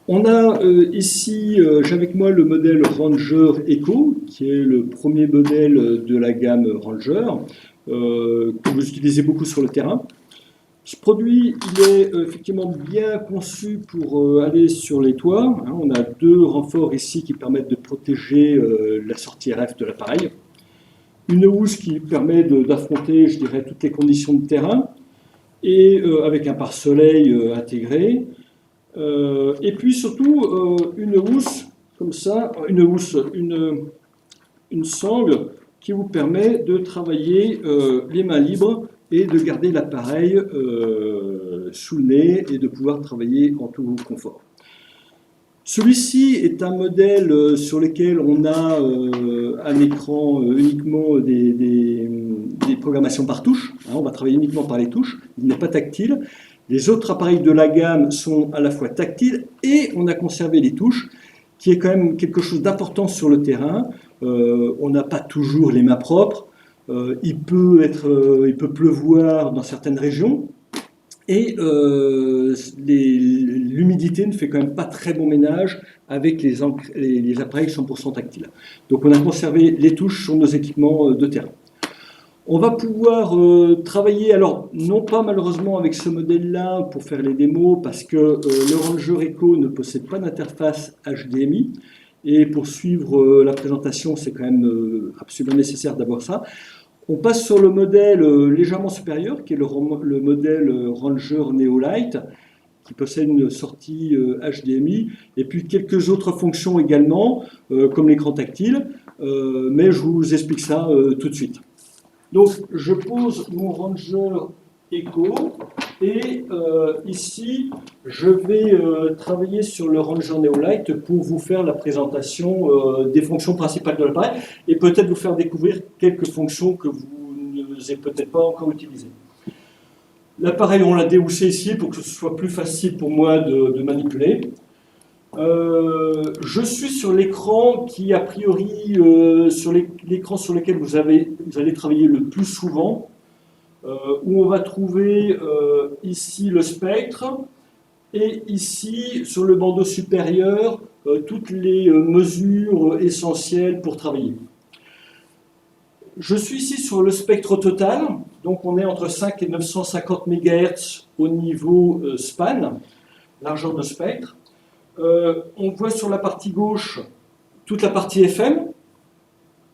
On a ici, j'ai avec moi le modèle Ranger Eco, qui est le premier modèle de la gamme Ranger, que vous utilisez beaucoup sur le terrain. Ce produit, il est effectivement bien conçu pour aller sur les toits. Hein. On a deux renforts ici qui permettent de protéger la sortie RF de l'appareil. Une housse qui permet d'affronter, je dirais, toutes les conditions de terrain, et avec un pare-soleil intégré. Et puis surtout, une housse, comme ça, une sangle qui vous permet de travailler les mains libres et de garder l'appareil sous le nez et de pouvoir travailler en tout confort. Celui-ci est un modèle sur lequel on a un écran uniquement des programmations par touche. Hein, on va travailler uniquement par les touches. Il n'est pas tactile. Les autres appareils de la gamme sont à la fois tactiles et on a conservé les touches, qui est quand même quelque chose d'important sur le terrain. On n'a pas toujours les mains propres. Il peut pleuvoir dans certaines régions. Et l'humidité ne fait quand même pas très bon ménage avec les appareils 100% tactiles. Donc on a conservé les touches sur nos équipements de terrain. On va pouvoir travailler, alors non pas malheureusement avec ce modèle-là pour faire les démos, parce que le Ranger Eco ne possède pas d'interface HDMI, et pour suivre la présentation, c'est quand même absolument nécessaire d'avoir ça. On passe sur le modèle légèrement supérieur, qui est le modèle Ranger Neolite, qui possède une sortie HDMI, et puis quelques autres fonctions également, comme l'écran tactile, mais je vous explique ça tout de suite. Donc, je pose mon Ranger Eco, et ici, je vais travailler sur le Ranger Neolite pour vous faire la présentation des fonctions principales de l'appareil, et peut-être vous faire découvrir quelques fonctions que vous n'avez peut-être pas encore utilisées. L'appareil, on l'a déhoussé ici pour que ce soit plus facile pour moi de manipuler. Je suis sur l'écran qui, a priori, sur l'écran sur lequel vous allez travailler le plus souvent, où on va trouver ici le spectre, et ici, sur le bandeau supérieur, toutes les mesures essentielles pour travailler. Je suis ici sur le spectre total, donc on est entre 5 et 950 MHz au niveau span, largeur de spectre. On voit sur la partie gauche toute la partie FM.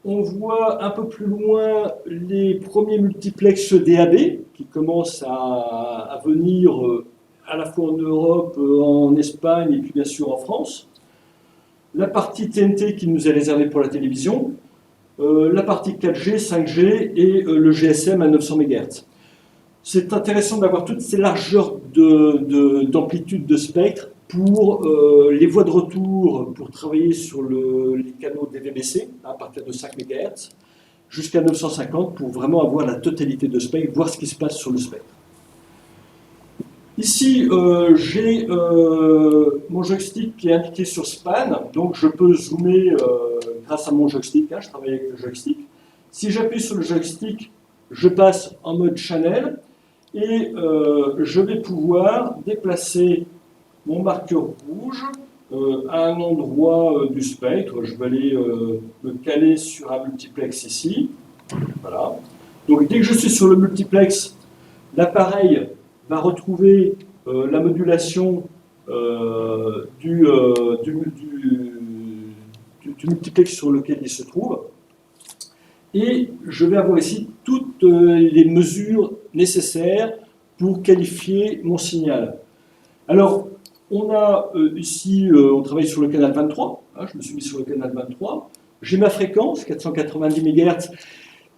On voit un peu plus loin les premiers multiplex DAB qui commencent à venir à la fois en Europe, en Espagne et puis bien sûr en France. La partie TNT qui nous est réservée pour la télévision. La partie 4G, 5G et le GSM à 900 MHz. C'est intéressant d'avoir toutes ces largeurs d'amplitude de spectre pour les voies de retour, pour travailler sur les canaux DVB-C à partir de 5 MHz, jusqu'à 950 pour vraiment avoir la totalité de spectre, voir ce qui se passe sur le spectre. Ici, j'ai mon joystick qui est indiqué sur span, donc je peux zoomer grâce à mon joystick, hein, je travaille avec le joystick. Si j'appuie sur le joystick, je passe en mode channel et je vais pouvoir déplacer mon marqueur rouge à un endroit du spectre. Je vais aller me caler sur un multiplex ici. Voilà. Donc dès que je suis sur le multiplex, l'appareil va retrouver la modulation du multiplex sur lequel il se trouve. Et je vais avoir ici toutes les mesures nécessaires pour qualifier mon signal. Alors, on a ici, on travaille sur le canal 23, hein, je me suis mis sur le canal 23. J'ai ma fréquence, 490 MHz,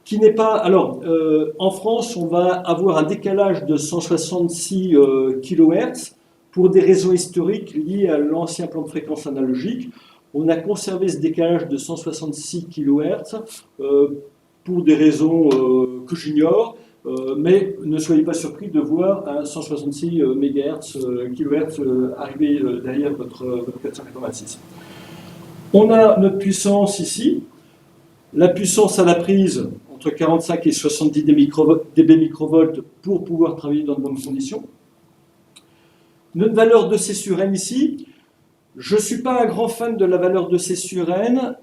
qui n'est pas... Alors, en France, on va avoir un décalage de 166 kHz pour des raisons historiques liées à l'ancien plan de fréquence analogique. On a conservé ce décalage de 166 kHz pour des raisons que j'ignore, mais ne soyez pas surpris de voir un 166 kHz arriver derrière votre 486. On a notre puissance ici. La puissance à la prise, entre 45 et 70 dB microvolts pour pouvoir travailler dans de bonnes conditions. Notre valeur de C sur M ici, Je ne suis pas un grand fan de la valeur de C sur N,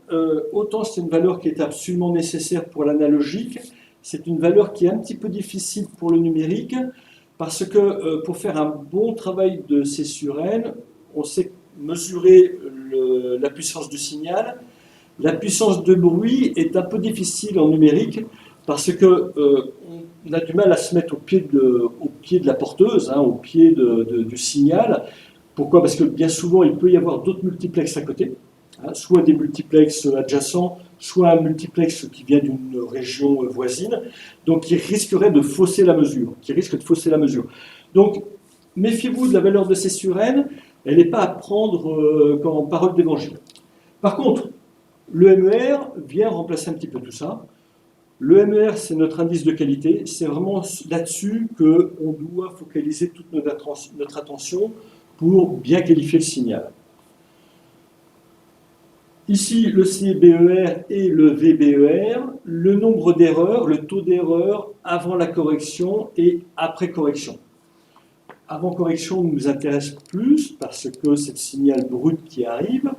autant c'est une valeur qui est absolument nécessaire pour l'analogique, c'est une valeur qui est un petit peu difficile pour le numérique, parce que pour faire un bon travail de C sur N, on sait mesurer la puissance du signal. La puissance de bruit est un peu difficile en numérique, parce que on a du mal à se mettre au pied de la porteuse, hein, au pied du signal. Pourquoi? Parce que bien souvent, il peut y avoir d'autres multiplexes à côté, hein, soit des multiplexes adjacents, soit un multiplex qui vient d'une région voisine, donc qui risquerait de fausser la mesure, Donc, méfiez-vous de la valeur de C sur N, elle n'est pas à prendre comme parole d'évangile. Par contre, le MER vient remplacer un petit peu tout ça. Le MER, c'est notre indice de qualité, c'est vraiment là-dessus qu'on doit focaliser toute notre attention pour bien qualifier le signal. Ici, le CBER et le VBER, le nombre d'erreurs, le taux d'erreur avant la correction et après correction. Avant correction nous intéresse plus parce que c'est le signal brut qui arrive.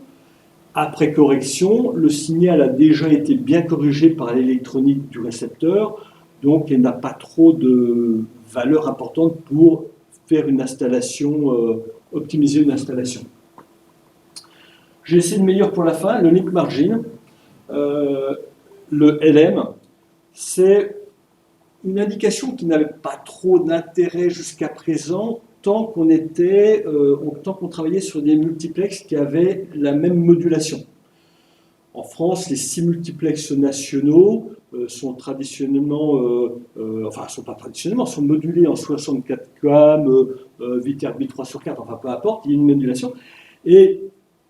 Après correction, le signal a déjà été bien corrigé par l'électronique du récepteur, donc il n'a pas trop de valeur importante pour faire une installation, optimiser une installation. J'ai essayé le meilleur pour la fin, le link margin. Le LM, c'est une indication qui n'avait pas trop d'intérêt jusqu'à présent, tant qu'on travaillait sur des multiplexes qui avaient la même modulation. En France, les 6 multiplexes nationaux sont traditionnellement, sont modulés en 64 QAM, 8 RB 3 sur 4, enfin peu importe, il y a une modulation. Et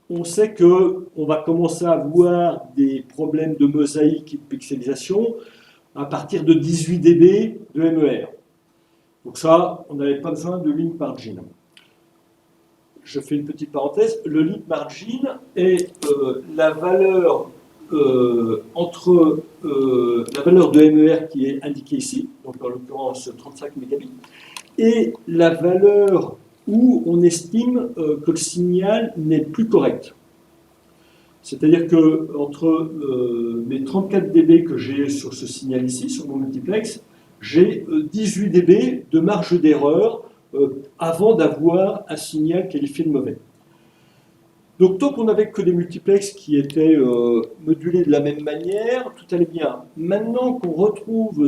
on sait qu'on va commencer à avoir des problèmes de mosaïque et de pixelisation à partir de 18 dB de MER. Donc ça, on n'avait pas besoin de link margin. Je fais une petite parenthèse. Le link margin est la valeur entre la valeur de MER qui est indiquée ici, donc en l'occurrence 35 mégabits, et la valeur où on estime que le signal n'est plus correct. C'est-à-dire que entre mes 34 dB que j'ai sur ce signal ici, sur mon multiplex, j'ai 18 dB de marge d'erreur avant d'avoir un signal qualifié de mauvais. Donc tant qu'on n'avait que des multiplex qui étaient modulés de la même manière, tout allait bien. Maintenant qu'on retrouve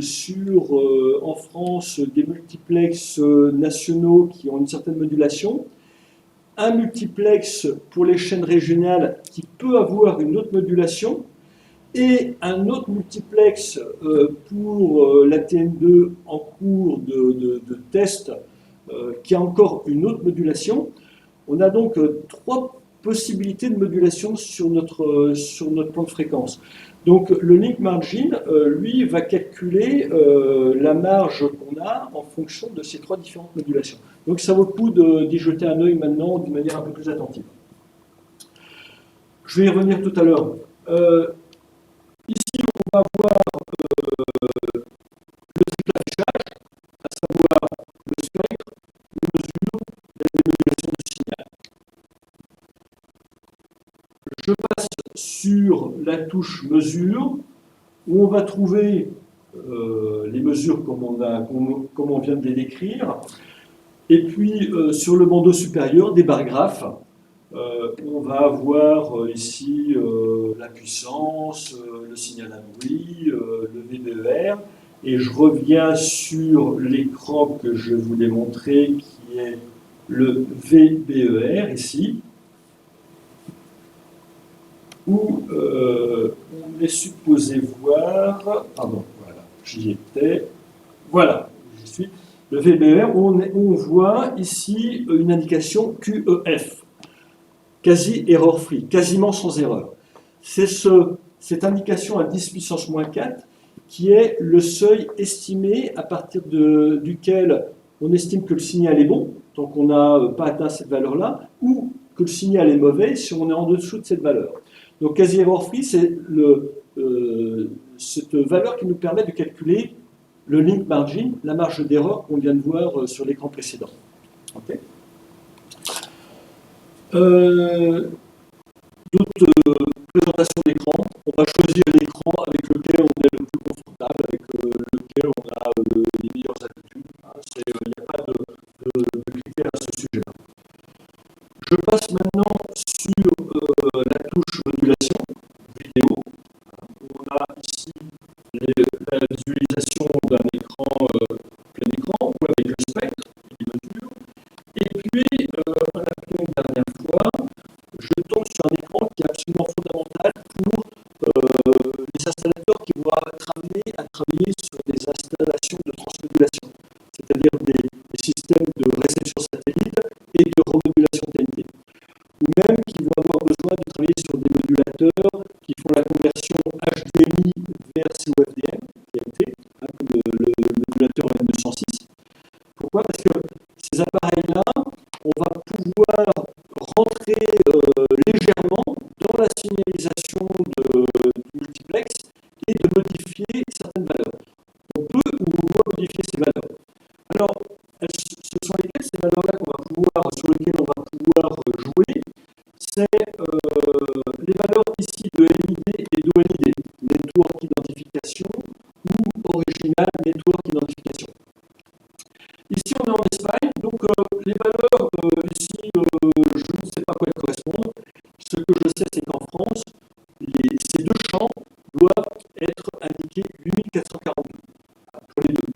en France des multiplex nationaux qui ont une certaine modulation, un multiplex pour les chaînes régionales qui peut avoir une autre modulation, et un autre multiplex pour la TN2 en cours de test qui a encore une autre modulation. On a donc 3 possibilités de modulation sur notre plan de fréquence. Donc le link margin, lui, va calculer la marge qu'on a en fonction de ces 3 différentes modulations. Donc ça vaut le coup d'y jeter un œil maintenant d'une manière un peu plus attentive. Je vais y revenir tout à l'heure. Ici, on va voir le cycle d'affichage, à savoir le spectre, les mesures et les modulations du signal. Je passe sur la touche mesure, où on va trouver les mesures comme on vient de les décrire, et puis sur le bandeau supérieur, des barres graphes. On va avoir ici la puissance, le signal à bruit, le VBER, et je reviens sur l'écran que je voulais montrer, qui est le VBER ici, où on est supposé voir, pardon, voilà, j'y étais, voilà, j'y suis, le VBER, on voit ici une indication QEF, quasi error free, quasiment sans erreur. C'est cette indication à 10 puissance moins 4 qui est le seuil estimé à partir duquel on estime que le signal est bon, tant qu'on n'a pas atteint cette valeur-là, ou que le signal est mauvais si on est en dessous de cette valeur. Donc quasi error free, c'est cette valeur qui nous permet de calculer le link margin, la marge d'erreur qu'on vient de voir sur l'écran précédent. Okay. Euh, D'autres présentations d'écran. On va choisir l'écran avec lequel on est le plus confortable, avec lequel on a les meilleures habitudes. Hein. Il n'y a pas de critères à ce sujet-là. Je passe maintenant sur la touche modulation vidéo. On a ici la visualisation d'un écran plein écran ou avec le spectre qui mesure. Et puis, en appuyant une dernière fois, je tombe sur un écran qui est absolument fondamental pour les installateurs qui vont être amenés à travailler sur des installations de transmodulation, c'est-à-dire des systèmes de réception satellite et de remodulation TNT, ou même qui vont avoir besoin de travailler sur des modulateurs qui font la conversion HDMI vers COFDM, TNT, hein, comme le modulateur M206. Pourquoi? Parce que ces appareils-là, on va pouvoir rentrer légèrement dans la signalisation du multiplex et de modifier certaines valeurs. On peut ou on doit modifier ces valeurs. Alors, ce sont lesquelles ces valeurs-là sur lesquelles on va pouvoir jouer? C'est les valeurs ici de NID et d'ONID, Network Identification ou Original Network Identification. Ici, on est en Espagne, donc les valeurs, ici, je ne sais pas à quoi elles correspondent. Ce que je sais, c'est qu'en France, ces deux champs doivent être indiqués 8442 pour les deux.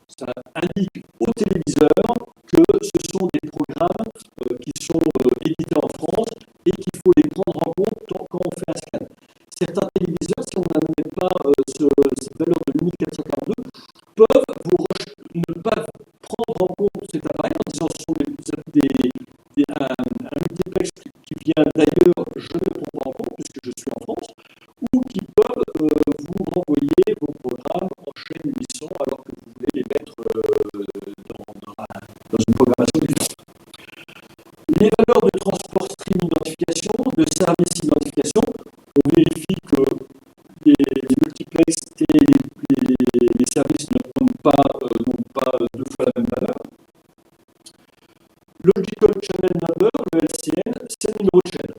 Ça indique au téléviseur que ce sont des programmes qui sont édités en France et qu'il faut les prendre en compte quand on fait un scan. Certains téléviseurs, si on n'admet pas cette valeur de 8442, peuvent ne pas prendre en compte cet appareil en disant ce sont un multiplex qui vient d'ailleurs, je ne le prends pas en compte puisque je suis en France, ou qui peuvent vous renvoyer vos programmes en chaîne 800 alors que vous voulez les mettre dans une programmation différente. Les valeurs de transport stream identification, de service identification, on vérifie que les multiplex et les services ne prennent pas deux fois la même valeur. Logical Channel Number, le LCN, c'est le numéro de chaîne.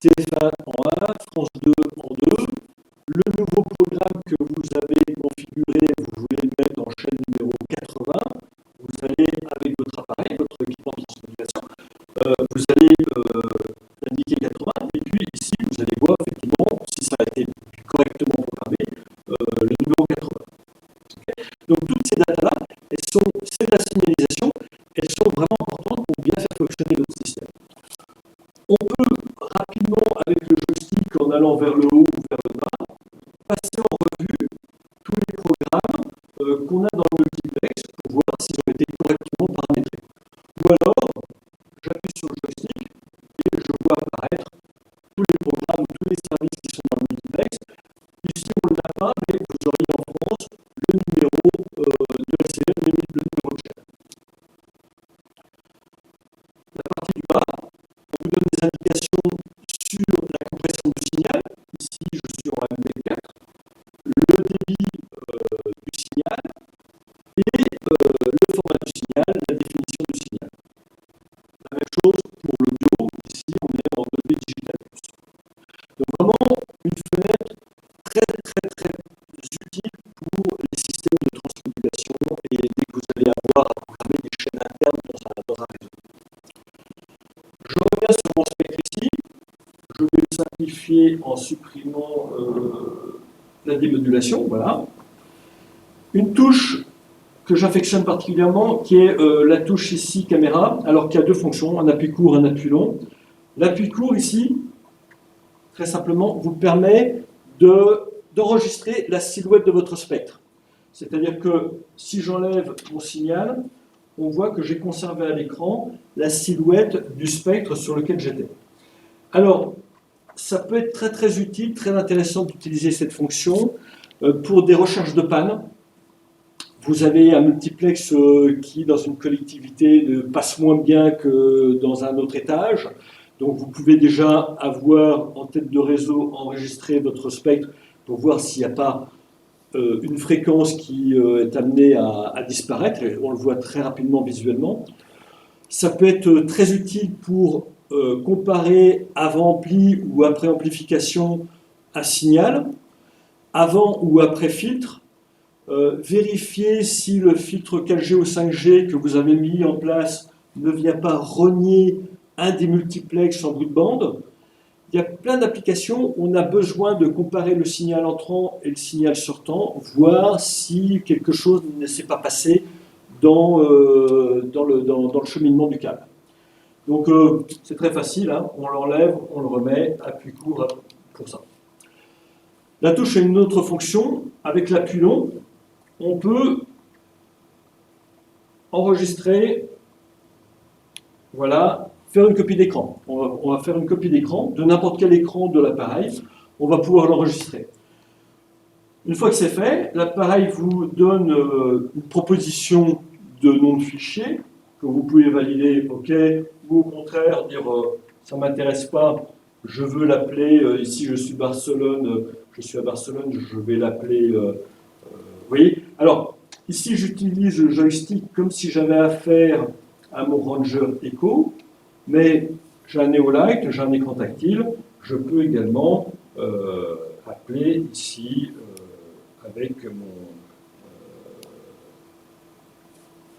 TF1 en 1, France 2 en 2. Le nouveau programme que vous avez configuré, vous voulez le mettre en chaîne numéro 80. Vous allez, avec votre appareil, votre équipement de transmodulation, vous allez indiquer 80. Et puis ici, vous allez voir effectivement si ça a été correctement programmé, le numéro 80. Okay. Donc toutes ces datas-là, c'est de la signalisation, elles sont vraiment importantes pour bien faire fonctionner votre système. On peut rapidement, avec le joystick, en allant vers le haut ou vers le bas, passer en revue tous les programmes qu'on a dans le multiplex pour voir s'ils ont été correctement paramétrés. Ou alors, j'appuie sur le joystick et je vois apparaître tous les programmes, tous les services qui sont dans le multiplex. Ici, on ne l'a pas, mais vous auriez en France le numéro de LCN, le numéro de chaîne. La partie du bas, on vous donne des indications sur la compression du signal. Ici, je suis en MP4. Le débit du signal et le format du signal, la définition du signal. La même chose pour l'audio. Ici, on est en Dolby Digital Plus. Donc vraiment, une fenêtre très utile pour les systèmes de transmodulation et dès que vous allez avoir à programmer des chaînes internes dans un réseau. Je reviens sur mon spectre ici. Je vais le simplifier en supprimant la démodulation. Voilà. Une touche que j'affectionne particulièrement, qui est la touche ici caméra, alors qu'il y a deux fonctions, un appui court, un appui long. L'appui court ici, très simplement, vous permet d'enregistrer la silhouette de votre spectre. C'est-à-dire que si j'enlève mon signal, on voit que j'ai conservé à l'écran la silhouette du spectre sur lequel j'étais. Alors, ça peut être très utile, très intéressant d'utiliser cette fonction pour des recherches de panne. Vous avez un multiplex qui, dans une collectivité, passe moins bien que dans un autre étage. Donc, vous pouvez déjà avoir en tête de réseau enregistré votre spectre pour voir s'il n'y a pas une fréquence qui est amenée à disparaître. Et on le voit très rapidement visuellement. Ça peut être très utile pour comparer avant ampli ou après amplification un signal, avant ou après filtre, vérifier si le filtre 4G ou 5G que vous avez mis en place ne vient pas renier un des multiplexes en bout de bande. Il y a plein d'applications où on a besoin de comparer le signal entrant et le signal sortant, voir si quelque chose ne s'est pas passé dans le cheminement du câble. Donc c'est très facile, hein, on l'enlève, on le remet, appui court pour ça. La touche a une autre fonction, avec l'appui long, on peut enregistrer, voilà, faire une copie d'écran. On va faire une copie d'écran de n'importe quel écran de l'appareil, on va pouvoir l'enregistrer. Une fois que c'est fait, l'appareil vous donne une proposition de nom de fichier que vous pouvez valider, OK, ou au contraire dire ça ne m'intéresse pas, je veux l'appeler, ici je suis Barcelone, je suis à Barcelone, je vais l'appeler, vous voyez. Alors, ici j'utilise le joystick comme si j'avais affaire à mon Ranger Echo, mais j'ai un Neolight, j'ai un écran tactile, je peux également appeler ici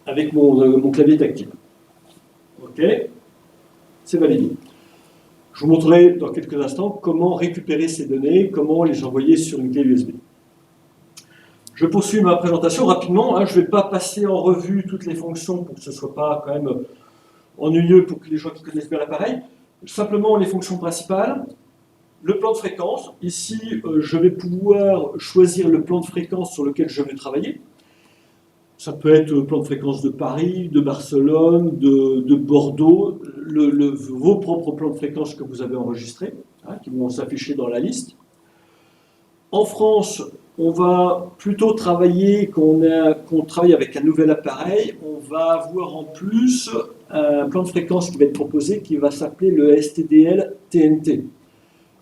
avec mon clavier tactile. OK, c'est validé. Je vous montrerai dans quelques instants comment récupérer ces données, comment les envoyer sur une clé USB. Je poursuis ma présentation rapidement. Hein, je ne vais pas passer en revue toutes les fonctions pour que ce ne soit pas quand même ennuyeux pour que les gens qui connaissent bien l'appareil. Simplement les fonctions principales. Le plan de fréquence. Ici, je vais pouvoir choisir le plan de fréquence sur lequel je vais travailler. Ça peut être le plan de fréquence de Paris, de Barcelone, de Bordeaux, vos propres plans de fréquence que vous avez enregistrés, hein, qui vont s'afficher dans la liste. En France, on va plutôt travailler, quand on travaille avec un nouvel appareil, on va avoir en plus un plan de fréquence qui va être proposé qui va s'appeler le STDL TNT.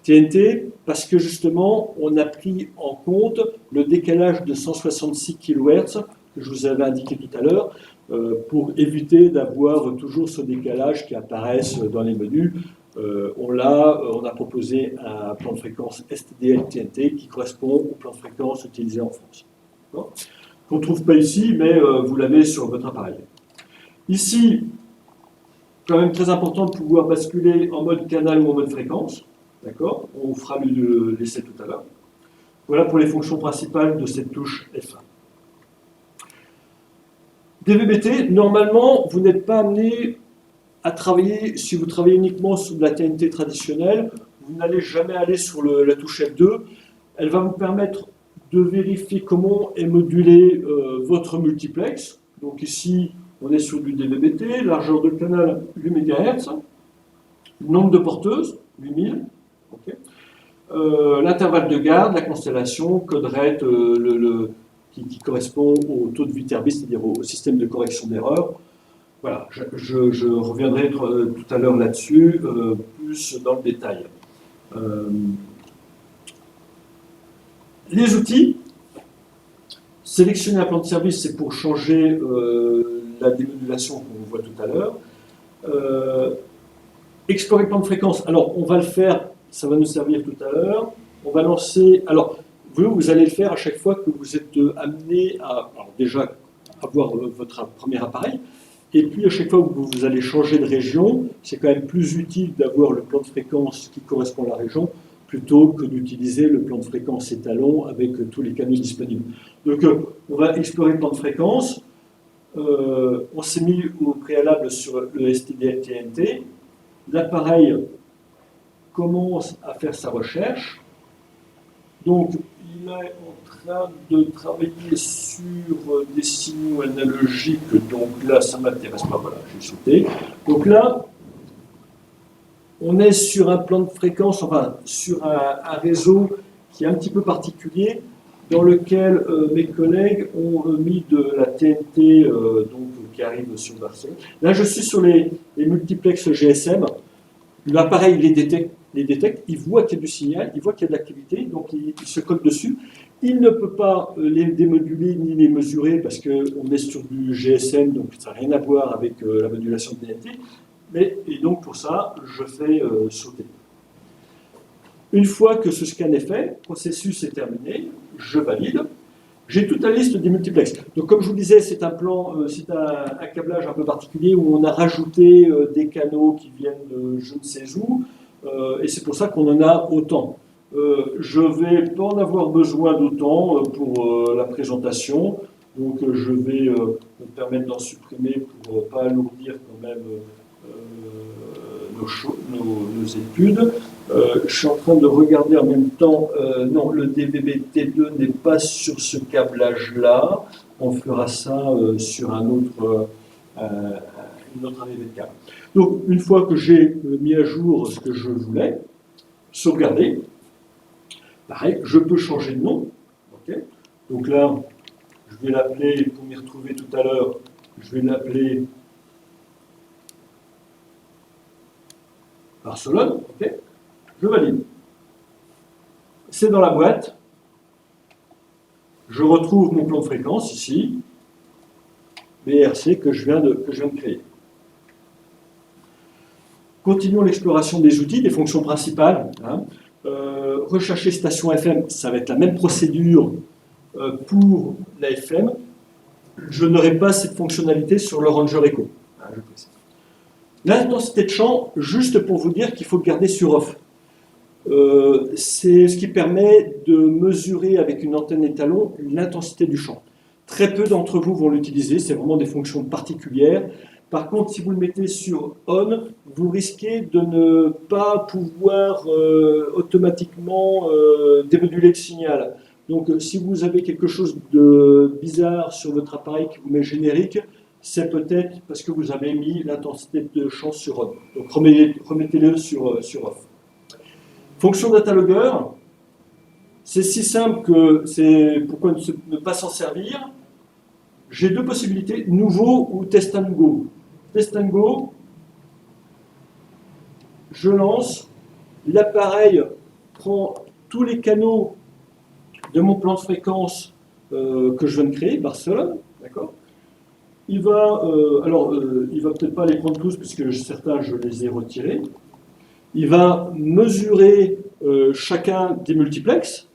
TNT parce que justement, on a pris en compte le décalage de 166 kHz que je vous avais indiqué tout à l'heure, pour éviter d'avoir toujours ce décalage qui apparaisse dans les menus. On a proposé un plan de fréquence STDL-TNT qui correspond au plan de fréquence utilisé en France. Qu'on ne trouve pas ici, mais vous l'avez sur votre appareil. Ici, quand même très important de pouvoir basculer en mode canal ou en mode fréquence. D'accord ? On fera l'essai tout à l'heure. Voilà pour les fonctions principales de cette touche F1. DVB-T, normalement, vous n'êtes pas amené à travailler, si vous travaillez uniquement sur de la TNT traditionnelle, vous n'allez jamais aller sur la touche F2. Elle va vous permettre de vérifier comment est modulé votre multiplex. Donc ici, on est sur du DVB-T, largeur de canal 8 MHz, nombre de porteuses, 8000. Okay. L'intervalle de garde, la constellation, code rate, qui correspond au taux de Viterbi, c'est-à-dire au système de correction d'erreur. Voilà, je reviendrai tout à l'heure là-dessus, plus dans le détail. Les outils. Sélectionner un plan de service, c'est pour changer la démodulation qu'on voit tout à l'heure. Explorer le plan de fréquence. Alors, on va le faire, ça va nous servir tout à l'heure. On va lancer... Alors, vous allez le faire à chaque fois que vous êtes amené à déjà avoir votre premier appareil, et puis à chaque fois que vous allez changer de région, c'est quand même plus utile d'avoir le plan de fréquence qui correspond à la région plutôt que d'utiliser le plan de fréquence étalon avec tous les canaux disponibles. Donc on va explorer le plan de fréquence. On s'est mis au préalable sur le STDL-TNT. L'appareil commence à faire sa recherche. Donc, il est en train de travailler sur des signaux analogiques, donc là, ça ne m'intéresse pas, voilà, j'ai sauté. Donc là, on est sur un plan de fréquence, enfin, sur un réseau qui est un petit peu particulier, dans lequel mes collègues ont mis de la TNT, donc, qui arrive sur Barcelone. Là, je suis sur les multiplexes GSM. L'appareil les détecte, il voit qu'il y a du signal, il voit qu'il y a de l'activité, donc il se colle dessus. Il ne peut pas les démoduler ni les mesurer parce qu'on est sur du GSM, donc ça n'a rien à voir avec la modulation de TNT. Et donc pour ça, je fais sauter. Une fois que ce scan est fait, le processus est terminé, je valide. J'ai toute la liste des multiplexes. Donc comme je vous disais, c'est un plan, c'est un câblage un peu particulier où on a rajouté des canaux qui viennent de je ne sais où, et c'est pour ça qu'on en a autant. Je ne vais pas en avoir besoin d'autant pour la présentation, donc je vais me permettre d'en supprimer pour ne pas alourdir quand même nos études. Je suis en train de regarder en même temps, non, le DVB-T2 n'est pas sur ce câblage-là, on fera ça sur une autre arrivée de câble. Donc, une fois que j'ai mis à jour ce que je voulais, sauvegarder, pareil, je peux changer de nom. Okay. Donc là, je vais l'appeler, pour m'y retrouver tout à l'heure, je vais l'appeler Barcelone. Okay. Je valide. C'est dans la boîte. Je retrouve mon plan de fréquence ici, BRC que je viens de créer. Continuons l'exploration des outils, des fonctions principales. Hein. Rechercher station FM, ça va être la même procédure pour la FM. Je n'aurai pas cette fonctionnalité sur le Ranger Echo. Hein, l'intensité de champ, juste pour vous dire qu'il faut le garder sur off. C'est ce qui permet de mesurer avec une antenne étalon l'intensité du champ. Très peu d'entre vous vont l'utiliser, c'est vraiment des fonctions particulières. Par contre, si vous le mettez sur on, vous risquez de ne pas pouvoir automatiquement démoduler le signal. Donc si vous avez quelque chose de bizarre sur votre appareil qui vous met générique, c'est peut-être parce que vous avez mis l'intensité de champ sur on. Donc remettez-le sur off. Fonction data logger, c'est si simple que c'est pourquoi ne pas s'en servir. J'ai deux possibilités, nouveau ou test and go. Test and go, je lance, l'appareil prend tous les canaux de mon plan de fréquence que je viens de créer, Barcelone, d'accord. Il va, il va peut-être pas les prendre tous puisque certains je les ai retirés. Il va mesurer chacun des multiplexes,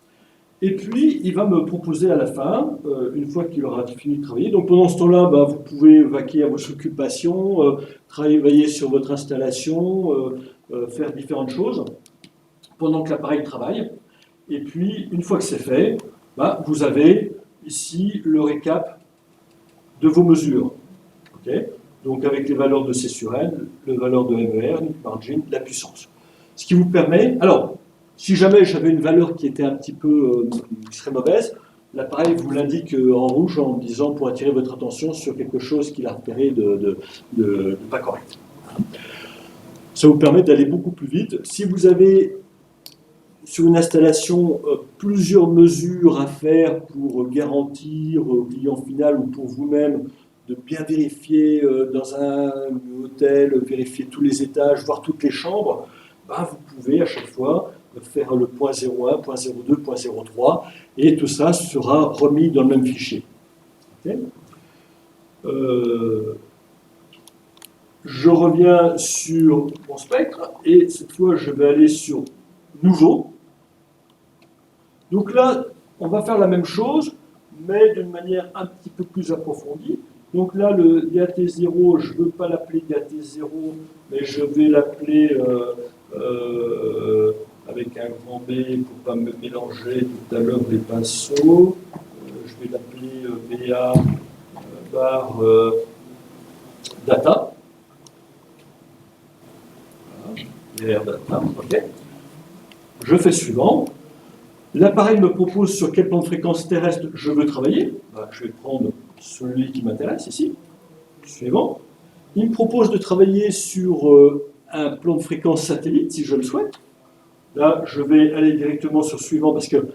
et puis il va me proposer à la fin, une fois qu'il aura fini de travailler. Donc pendant ce temps-là, vous pouvez vaquer à vos occupations, travailler sur votre installation, faire différentes choses, pendant que l'appareil travaille. Et puis, une fois que c'est fait, vous avez ici le récap de vos mesures. Okay. Donc avec les valeurs de C sur N, les valeurs de MER, margin, la puissance. Ce qui vous permet, alors, si jamais j'avais une valeur qui était un petit peu, qui serait mauvaise, l'appareil vous l'indique en rouge en disant pour attirer votre attention sur quelque chose qu'il a repéré de pas correct. Ça vous permet d'aller beaucoup plus vite. Si vous avez sur une installation plusieurs mesures à faire pour garantir au client final ou pour vous-même de bien vérifier dans un hôtel, vérifier tous les étages, voir toutes les chambres, vous pouvez à chaque fois faire le point 01, point 02, point 03, et tout ça sera remis dans le même fichier. Okay. Je reviens sur mon spectre, et cette fois je vais aller sur Nouveau. Donc là, on va faire la même chose, mais d'une manière un petit peu plus approfondie. Donc là, le DAT0, je ne veux pas l'appeler DAT0, mais je vais l'appeler avec un grand B pour ne pas me mélanger tout à l'heure les pinceaux. Je vais l'appeler BA bar data. Voilà, BR data, ok. Je fais suivant. L'appareil me propose sur quel plan de fréquence terrestre je veux travailler. Je vais prendre celui qui m'intéresse ici. Suivant. Il me propose de travailler sur un plan de fréquence satellite si je le souhaite. Là, je vais aller directement sur suivant parce que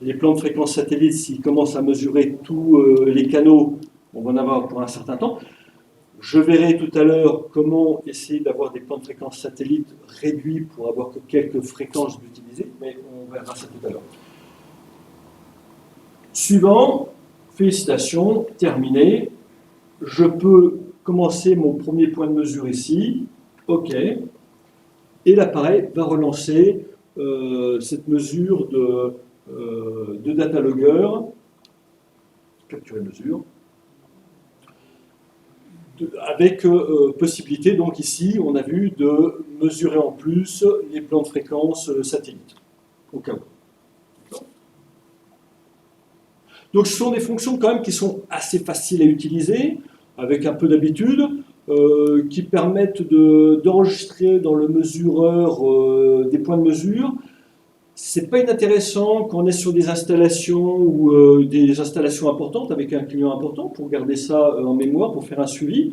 les plans de fréquence satellite, s'ils commencent à mesurer tous les canaux, on va en avoir pour un certain temps. Je verrai tout à l'heure comment essayer d'avoir des plans de fréquence satellite réduits pour avoir que quelques fréquences d'utiliser, mais on verra ça tout à l'heure. Suivant, félicitations, terminé. Je peux commencer mon premier point de mesure ici. OK. Et l'appareil va relancer cette mesure de data logger, capturer mesure, avec possibilité, donc ici, on a vu, de mesurer en plus les plans de fréquence satellites, au cas où. Donc ce sont des fonctions quand même qui sont assez faciles à utiliser, avec un peu d'habitude, qui permettent d'enregistrer dans le mesureur des points de mesure. C'est pas inintéressant quand on est sur des installations ou des installations importantes avec un client important pour garder ça en mémoire, pour faire un suivi.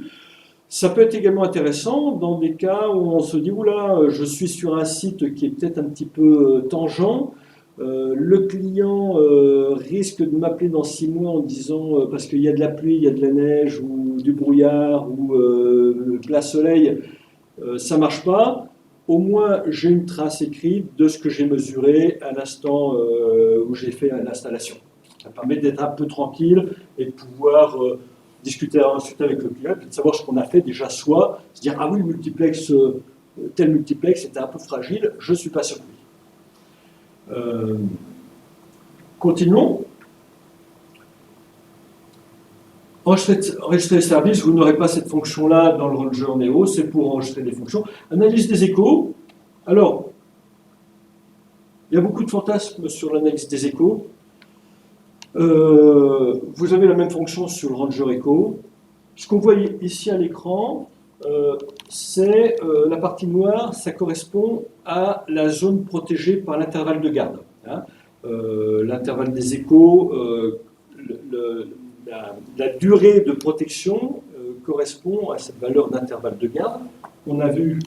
Ça peut être également intéressant dans des cas où on se dit oula, je suis sur un site qui est peut-être un petit peu tangent. Le client risque de m'appeler dans 6 mois en disant parce qu'il y a de la pluie, il y a de la neige ou du brouillard ou plein soleil, ça marche pas. Au moins, j'ai une trace écrite de ce que j'ai mesuré à l'instant où j'ai fait l'installation. Ça permet d'être un peu tranquille et de pouvoir discuter ensuite avec le client et de savoir ce qu'on a fait déjà soi, se dire ah oui, le multiplex, tel multiplex était un peu fragile, je ne suis pas surpris. Continuons. Enregistrer les services, vous n'aurez pas cette fonction-là dans le Ranger Neo, c'est pour enregistrer des fonctions. Analyse des échos. Alors, il y a beaucoup de fantasmes sur l'analyse des échos. Vous avez la même fonction sur le Ranger Echo. Ce qu'on voit ici à l'écran, c'est la partie noire, ça correspond à la zone protégée par l'intervalle de garde. Hein. L'intervalle des échos, la durée de protection correspond à cette valeur d'intervalle de garde. On a vu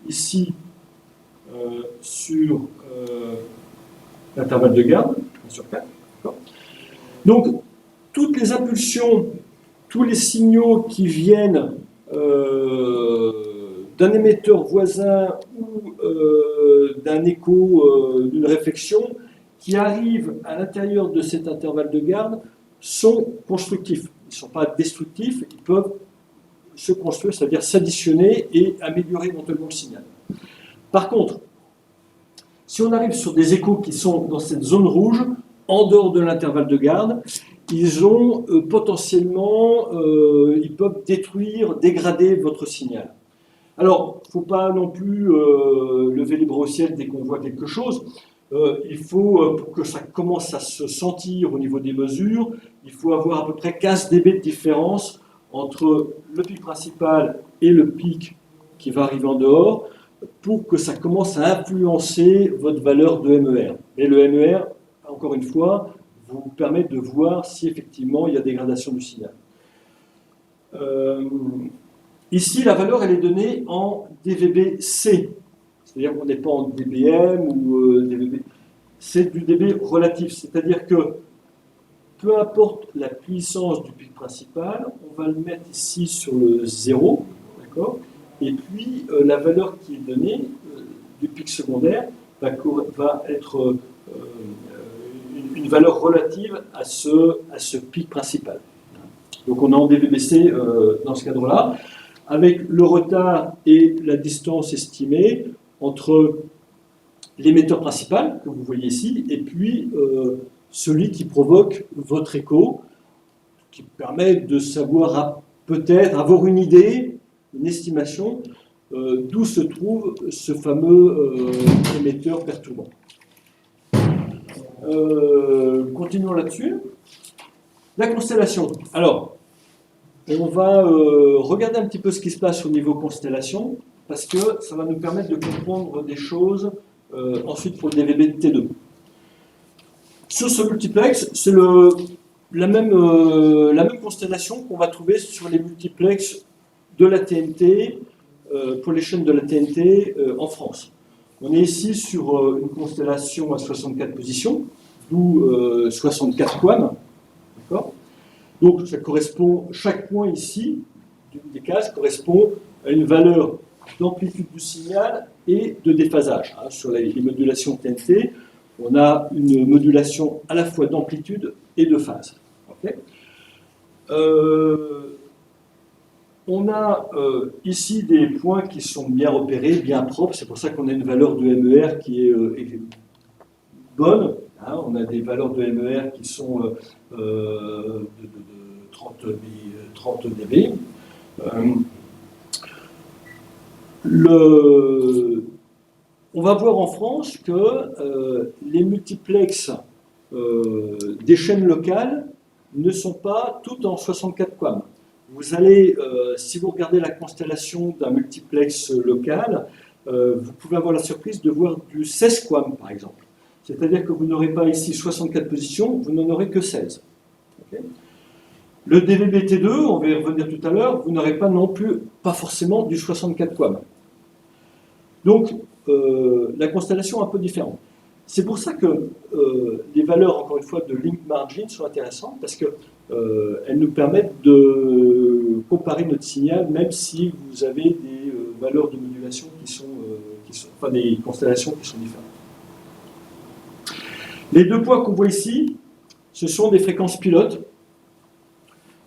ici sur l'intervalle de garde, sur 4. Donc, toutes les impulsions, tous les signaux qui viennent d'un émetteur voisin ou d'un écho, d'une réflexion, qui arrivent à l'intérieur de cet intervalle de garde, sont constructifs. Ils ne sont pas destructifs, ils peuvent se construire, c'est-à-dire s'additionner et améliorer éventuellement le signal. Par contre, si on arrive sur des échos qui sont dans cette zone rouge, en dehors de l'intervalle de garde, ils ont potentiellement, ils peuvent détruire, dégrader votre signal. Alors, il ne faut pas non plus lever les bras au ciel dès qu'on voit quelque chose. Il faut, pour que ça commence à se sentir au niveau des mesures, il faut avoir à peu près 15 dB de différence entre le pic principal et le pic qui va arriver en dehors, pour que ça commence à influencer votre valeur de MER. Et le MER, encore une fois, vous permet de voir si effectivement il y a dégradation du signal. Ici, la valeur, elle est donnée en dVB-C. C'est-à-dire qu'on n'est pas en dBm ou dVB. C'est du dB relatif. C'est-à-dire que peu importe la puissance du pic principal, on va le mettre ici sur le 0. D'accord ? Et puis, la valeur qui est donnée du pic secondaire va être une valeur relative à ce pic principal. Donc, on est en dVB-C dans ce cadre-là, avec le retard et la distance estimée entre l'émetteur principal, que vous voyez ici, et puis celui qui provoque votre écho, qui permet de savoir peut-être avoir une idée, une estimation d'où se trouve ce fameux émetteur perturbant. Continuons là-dessus. La constellation. Alors, on va regarder un petit peu ce qui se passe au niveau constellation, parce que ça va nous permettre de comprendre des choses ensuite pour le DVB de T2. Sur ce multiplex, c'est la même constellation qu'on va trouver sur les multiplex de la TNT, pour les chaînes de la TNT en France. On est ici sur une constellation à 64 positions, d'où 64 quam. D'accord ? Donc ça correspond, chaque point ici, des cases, correspond à une valeur d'amplitude du signal et de déphasage. Sur les modulations TNT, on a une modulation à la fois d'amplitude et de phase. Okay. on a ici des points qui sont bien repérés, bien propres. C'est pour ça qu'on a une valeur de MER qui est bonne. Hein. On a des valeurs de MER qui sont de 30 dB. On va voir en France que les multiplexes des chaînes locales ne sont pas toutes en 64 QAM. Vous allez, si vous regardez la constellation d'un multiplex local, vous pouvez avoir la surprise de voir du 16 QAM par exemple. C'est-à-dire que vous n'aurez pas ici 64 positions, vous n'en aurez que 16. Okay. Le DVB-T2, on va y revenir tout à l'heure, vous n'aurez pas non plus, pas forcément du 64 QAM. Donc, la constellation est un peu différente. C'est pour ça que les valeurs, encore une fois, de link margin sont intéressantes, parce qu'elles nous permettent de comparer notre signal, même si vous avez des valeurs de modulation enfin des constellations qui sont différentes. Les deux points qu'on voit ici, ce sont des fréquences pilotes.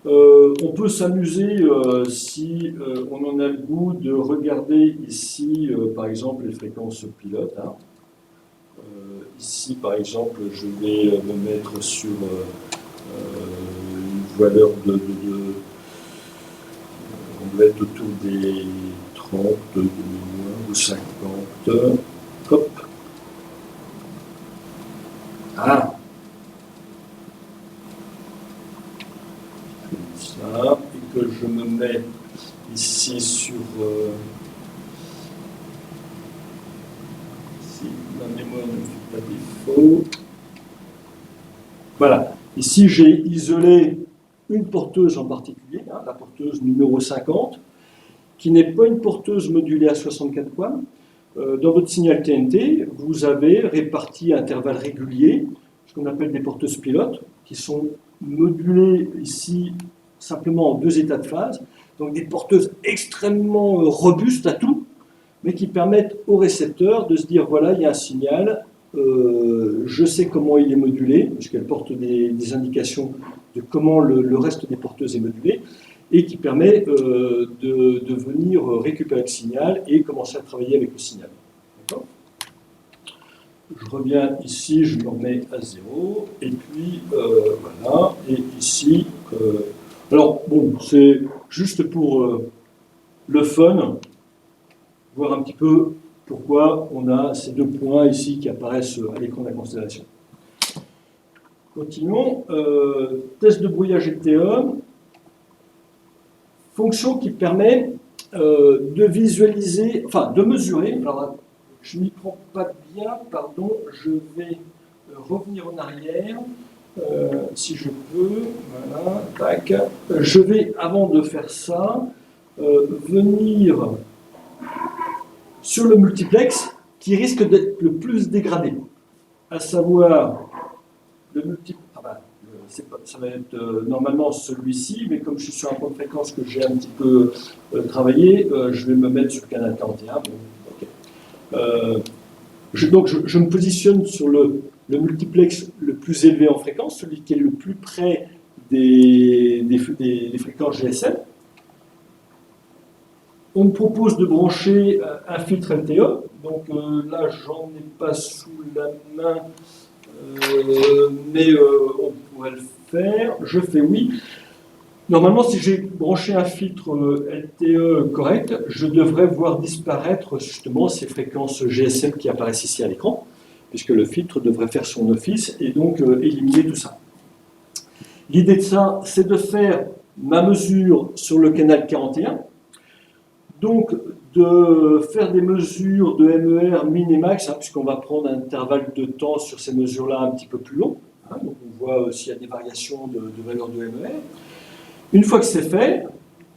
On peut s'amuser, si on en a le goût, de regarder ici, par exemple, les fréquences pilotes. Hein. Ici, par exemple, je vais me mettre sur une valeur on doit être autour des 30 de mémoire ou 50. Hop. Ah. Ça, et que je me mets ici sur si ma mémoire ne me fait pas défaut. Voilà, ici j'ai isolé une porteuse en particulier, hein, la porteuse numéro 50, qui n'est pas une porteuse modulée à 64 QAM. Dans votre signal TNT, vous avez réparti à intervalles réguliers ce qu'on appelle des porteuses pilotes, qui sont modulées ici simplement en 2 états de phase, donc des porteuses extrêmement robustes à tout, mais qui permettent au récepteur de se dire, voilà, il y a un signal, je sais comment il est modulé, parce qu'elle porte des indications de comment le reste des porteuses est modulé, et qui permet de venir récupérer le signal et commencer à travailler avec le signal. D'accord ? Je reviens ici, je me remets à 0, et puis voilà, et ici... alors, bon, c'est juste pour le fun, voir un petit peu pourquoi on a ces deux points ici qui apparaissent à l'écran de la constellation. Continuons. Test de brouillage LTE. Fonction qui permet de visualiser, enfin de mesurer. Alors, je n'y prends pas bien, pardon, je vais revenir en arrière. Si je peux, voilà, tac. Je vais, avant de faire ça, venir sur le multiplex qui risque d'être le plus dégradé, à savoir le multiplex. Ah ben, ça va être normalement celui-ci, mais comme je suis sur un point de fréquence que j'ai un petit peu travaillé, je vais me mettre sur le canal 41. Bon, okay. Donc je me positionne sur le multiplex le plus élevé en fréquence, celui qui est le plus près des fréquences GSM. On me propose de brancher un filtre LTE, donc là j'en ai pas sous la main, mais on pourrait le faire. Je fais oui. Normalement, si j'ai branché un filtre LTE correct, je devrais voir disparaître justement ces fréquences GSM qui apparaissent ici à l'écran, puisque le filtre devrait faire son office et donc éliminer tout ça. L'idée de ça, c'est de faire ma mesure sur le canal 41, donc de faire des mesures de MER min et max, hein, puisqu'on va prendre un intervalle de temps sur ces mesures-là un petit peu plus long, hein, donc on voit s'il y a des variations de valeur de MER. Une fois que c'est fait,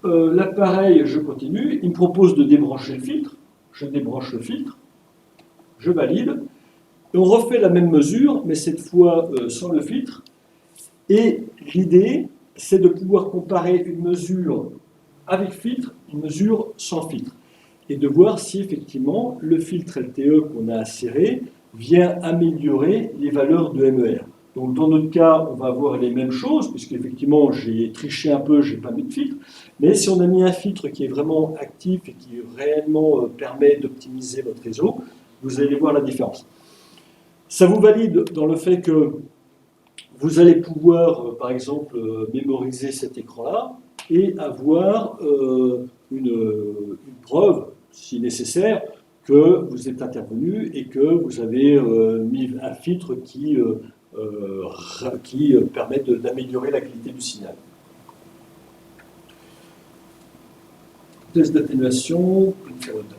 l'appareil, je continue, il me propose de débrancher le filtre, je débranche le filtre, je valide, et on refait la même mesure, mais cette fois sans le filtre, et l'idée, c'est de pouvoir comparer une mesure avec filtre, une mesure sans filtre, et de voir si effectivement le filtre LTE qu'on a inséré vient améliorer les valeurs de MER. Donc dans notre cas, on va avoir les mêmes choses, puisqu'effectivement j'ai triché un peu, je n'ai pas mis de filtre. Mais si on a mis un filtre qui est vraiment actif et qui réellement permet d'optimiser votre réseau, vous allez voir la différence. Ça vous valide dans le fait que vous allez pouvoir, par exemple, mémoriser cet écran-là et avoir une preuve, si nécessaire, que vous êtes intervenu et que vous avez mis un filtre qui permet d'améliorer la qualité du signal. Test d'atténuation.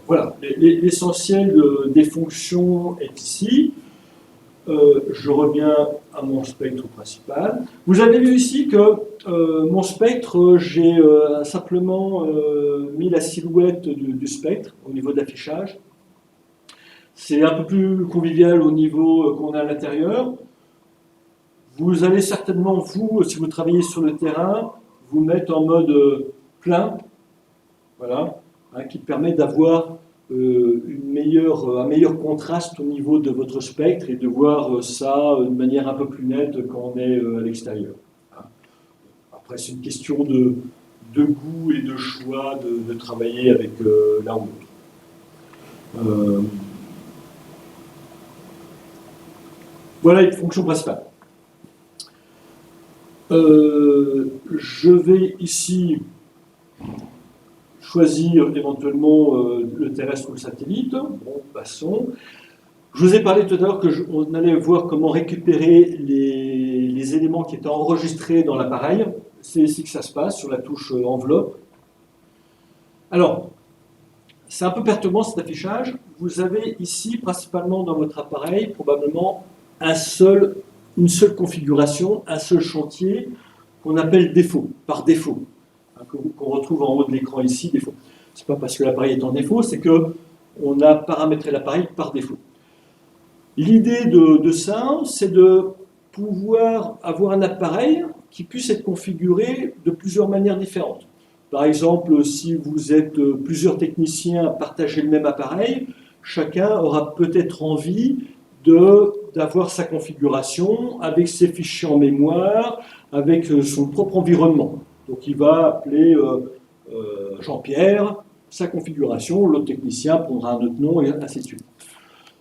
Voilà, l'essentiel des fonctions est ici. Je reviens à mon spectre principal. Vous avez vu ici que mon spectre, j'ai simplement mis la silhouette du spectre au niveau de l'affichage. C'est un peu plus convivial au niveau qu'on a à l'intérieur. Vous allez certainement, vous, si vous travaillez sur le terrain, vous mettre en mode plein, voilà, hein, qui permet d'avoir un meilleur contraste au niveau de votre spectre et de voir ça de manière un peu plus nette quand on est à l'extérieur. Après, c'est une question de goût et de choix de travailler avec l'un ou l'autre. Voilà une fonction principale. Je vais ici choisir éventuellement le terrestre ou le satellite. Bon, passons. Je vous ai parlé tout à l'heure qu'on allait voir comment récupérer les éléments qui étaient enregistrés dans l'appareil. C'est ici que ça se passe, sur la touche enveloppe. Alors, c'est un peu perturbant cet affichage. Vous avez ici, principalement dans votre appareil, probablement une seule configuration, un seul chantier qu'on appelle défaut, par défaut, hein, qu'on retrouve en haut de l'écran ici, défaut. Ce n'est pas parce que l'appareil est en défaut, c'est qu'on a paramétré l'appareil par défaut. L'idée de ça, c'est de pouvoir avoir un appareil qui puisse être configuré de plusieurs manières différentes. Par exemple, si vous êtes plusieurs techniciens à partager le même appareil, chacun aura peut-être envie d'avoir sa configuration avec ses fichiers en mémoire, avec son propre environnement. Donc il va appeler Jean-Pierre, sa configuration, l'autre technicien prendra un autre nom, et ainsi de suite.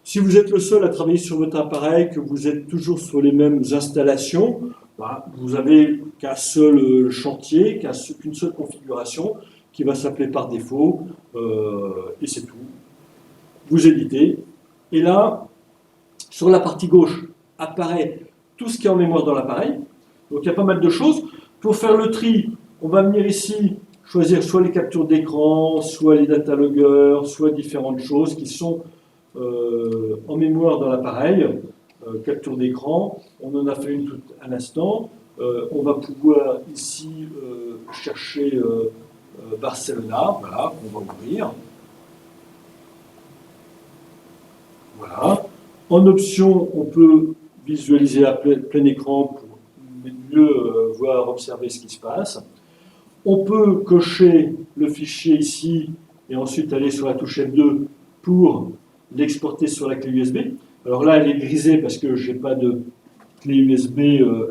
Si vous êtes le seul à travailler sur votre appareil, que vous êtes toujours sur les mêmes installations, vous n'avez qu'un seul chantier, qu'une seule configuration qui va s'appeler par défaut, et c'est tout. Vous éditez, et là, sur la partie gauche, apparaît tout ce qui est en mémoire dans l'appareil. Donc il y a pas mal de choses. Pour faire le tri, on va venir ici choisir soit les captures d'écran, soit les data loggers, soit différentes choses qui sont en mémoire dans l'appareil. Capture d'écran, on en a fait une tout à l'instant. On va pouvoir ici chercher Barcelona, voilà, on va ouvrir. Voilà. En option, on peut visualiser à plein écran pour mieux voir, observer ce qui se passe. On peut cocher le fichier ici et ensuite aller sur la touche F2 pour l'exporter sur la clé USB. Alors là, elle est grisée parce que je n'ai pas de clé USB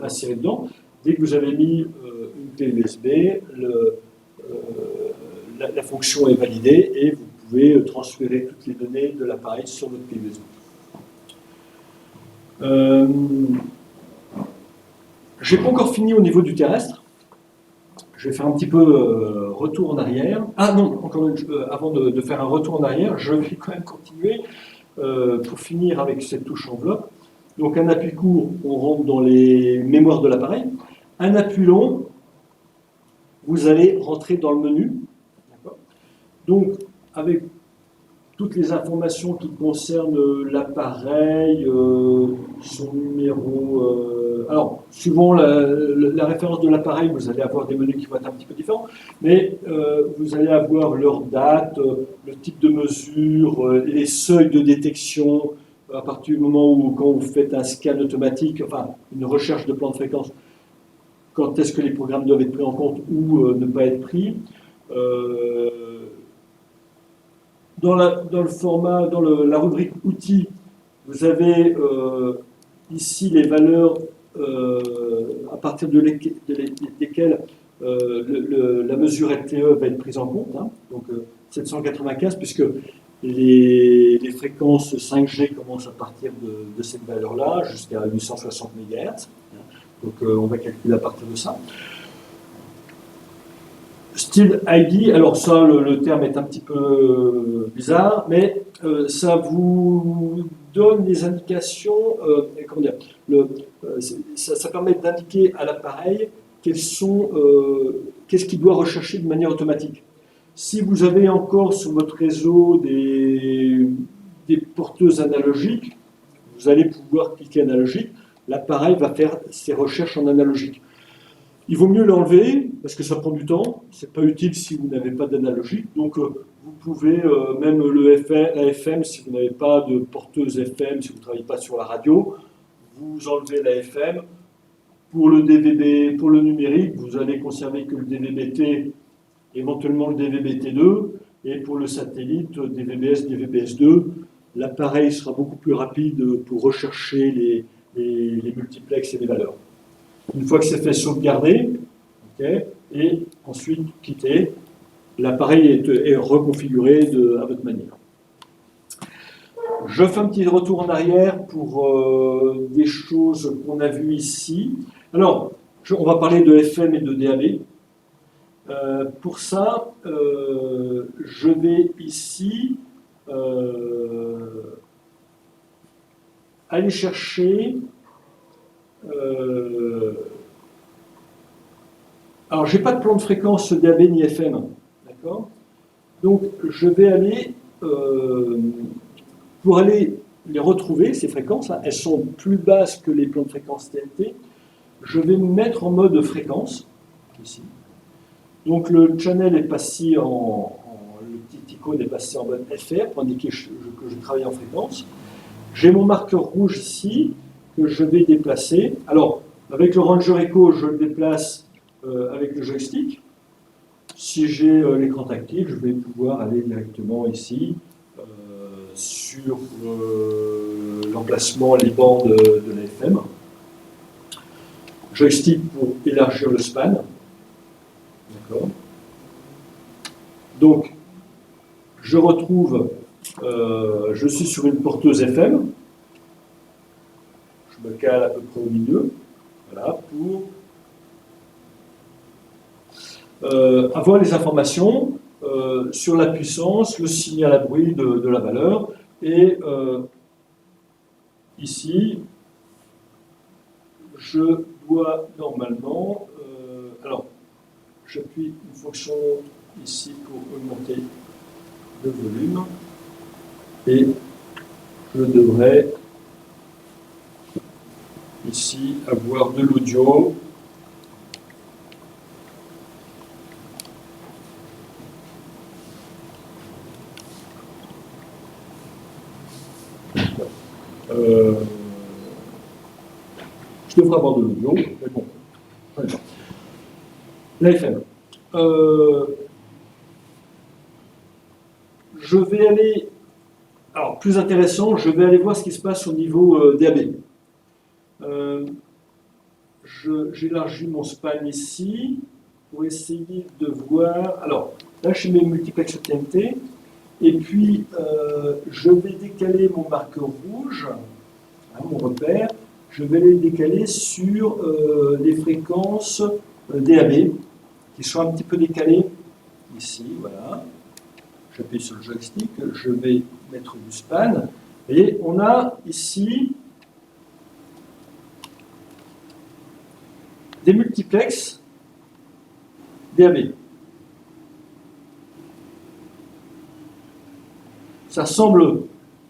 insérée dedans. Dès que vous avez mis une clé USB, la fonction est validée et vous pouvez transférer toutes les données de l'appareil sur votre clé USB. Je n'ai pas encore fini au niveau du terrestre. Je vais faire un petit peu retour en arrière. Ah non, encore avant de faire un retour en arrière, je vais quand même continuer pour finir avec cette touche enveloppe. Donc un appui court, on rentre dans les mémoires de l'appareil. Un appui long, vous allez rentrer dans le menu. Donc avec toutes les informations qui concernent l'appareil, son numéro. Alors, suivant la référence de l'appareil, vous allez avoir des menus qui vont être un petit peu différents, mais vous allez avoir leur date, le type de mesure, les seuils de détection, à partir du moment où, quand vous faites un scan automatique, enfin, une recherche de plan de fréquence, quand est-ce que les programmes doivent être pris en compte ou ne pas être pris. Dans le format, dans la rubrique outils, vous avez ici les valeurs à partir desquels la mesure LTE va être prise en compte, hein, donc 795, puisque les fréquences 5G commencent à partir de cette valeur-là jusqu'à 860 MHz. Donc on va calculer à partir de ça. Style ID, alors ça, le terme est un petit peu bizarre, mais ça vous donne des indications, comment dire, ça permet d'indiquer à l'appareil qu'est-ce qu'il doit rechercher de manière automatique. Si vous avez encore sur votre réseau des porteuses analogiques, vous allez pouvoir cliquer analogique, l'appareil va faire ses recherches en analogique. Il vaut mieux l'enlever parce que ça prend du temps. C'est pas utile si vous n'avez pas d'analogique. Donc vous pouvez même la FM, si vous n'avez pas de porteuse FM, si vous ne travaillez pas sur la radio, vous enlevez la FM. Pour le DVB, pour le numérique, vous allez conserver que le DVB-T, éventuellement le DVB-T2, et pour le satellite, DVB-S, DVB-S2, l'appareil sera beaucoup plus rapide pour rechercher les multiplexes et les valeurs. Une fois que c'est fait, sauvegarder, okay, et ensuite quitter. L'appareil est reconfiguré à votre manière. Je fais un petit retour en arrière pour des choses qu'on a vues ici. Alors, on va parler de FM et de DAB. Pour ça, je vais ici aller chercher. Alors, je n'ai pas de plan de fréquence DAB ni FM, d'accord? Donc, je vais aller, pour aller les retrouver, ces fréquences, hein, elles sont plus basses que les plans de fréquence TNT, je vais me mettre en mode fréquence, ici. Donc, le channel est passé le petit icône est passé en mode FR, pour indiquer que je travaille en fréquence. J'ai mon marqueur rouge ici, que je vais déplacer. Alors, avec le Ranger Echo, je le déplace avec le joystick. Si j'ai l'écran tactile, je vais pouvoir aller directement ici sur l'emplacement, les bandes de la FM. Joystick pour élargir le span. D'accord. Donc, je retrouve, je suis sur une porteuse FM. Je me cale à peu près au milieu, voilà, pour avoir les informations sur la puissance, le signal à bruit de la valeur, et ici, je dois normalement, alors, j'appuie une fonction ici pour augmenter le volume, et je devrais ici avoir de l'audio. Je devrais avoir de l'audio, mais bon. La FM. Je vais aller, alors plus intéressant, je vais aller voir ce qui se passe au niveau DAB. J'élargis mon span ici pour essayer de voir. Alors, là, je mets multiplex TNT, et puis je vais décaler mon marqueur rouge, hein, mon repère, je vais les décaler sur les fréquences DAB, qui sont un petit peu décalées ici, voilà. J'appuie sur le joystick, je vais mettre du span, et on a ici des multiplexes DAB. Ça ressemble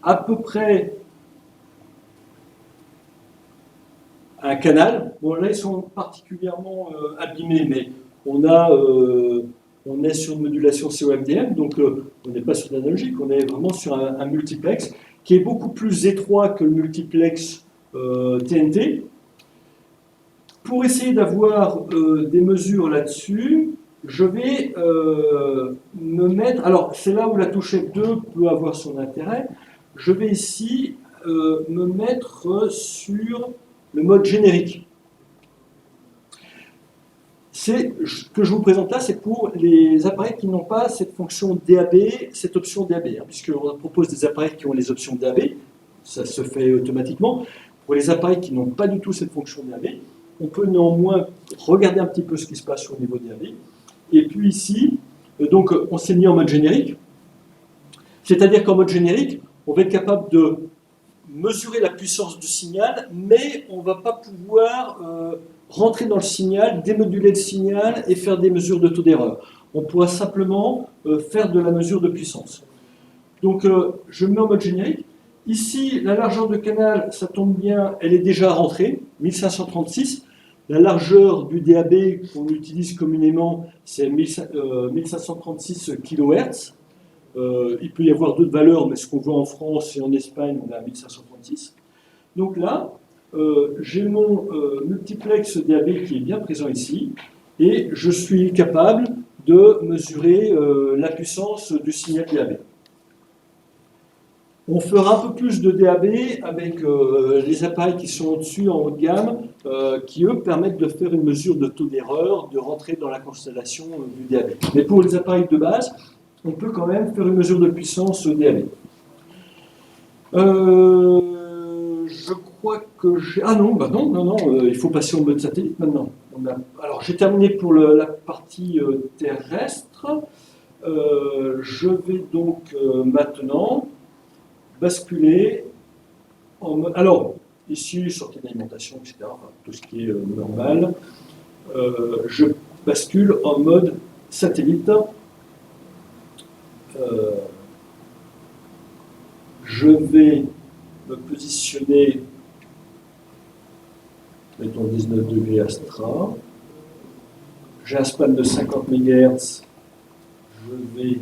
à peu près à un canal. Bon, là, ils sont particulièrement abîmés, mais on est sur une modulation COMDM, donc on n'est pas sur l'analogique, on est vraiment sur un multiplex qui est beaucoup plus étroit que le multiplex TNT. Pour essayer d'avoir des mesures là-dessus, je vais me mettre... Alors, c'est là où la touche F2 peut avoir son intérêt. Je vais ici me mettre sur le mode générique. Ce que je vous présente là, c'est pour les appareils qui n'ont pas cette fonction DAB, cette option DAB, hein, puisqu'on propose des appareils qui ont les options DAB, ça se fait automatiquement. Pour les appareils qui n'ont pas du tout cette fonction DAB, on peut néanmoins regarder un petit peu ce qui se passe au niveau DAB. Et puis ici, donc on s'est mis en mode générique, c'est-à-dire qu'en mode générique, on va être capable de mesurer la puissance du signal, mais on ne va pas pouvoir rentrer dans le signal, démoduler le signal et faire des mesures de taux d'erreur. On pourra simplement faire de la mesure de puissance. Donc je me mets en mode générique. Ici, la largeur de canal, ça tombe bien, elle est déjà rentrée, 1536. La largeur du DAB qu'on utilise communément, c'est 1536 kHz. Il peut y avoir d'autres valeurs, mais ce qu'on voit en France et en Espagne, on est à 1536. Donc là, j'ai mon multiplex DAB qui est bien présent ici, et je suis capable de mesurer la puissance du signal DAB. On fera un peu plus de DAB avec les appareils qui sont au-dessus, en haut de gamme, qui eux permettent de faire une mesure de taux d'erreur, de rentrer dans la constellation du DAB. Mais pour les appareils de base, on peut quand même faire une mesure de puissance DAB. Je crois que j'ai... Ah non, bah non, il faut passer au mode satellite maintenant. Alors j'ai terminé pour la partie terrestre. Je vais donc maintenant basculer en mode... Alors, ici, sortie d'alimentation, etc., enfin, tout ce qui est normal. Je bascule en mode satellite. Je vais me positionner, mettons 19 degrés Astra. J'ai un span de 50 MHz. Je vais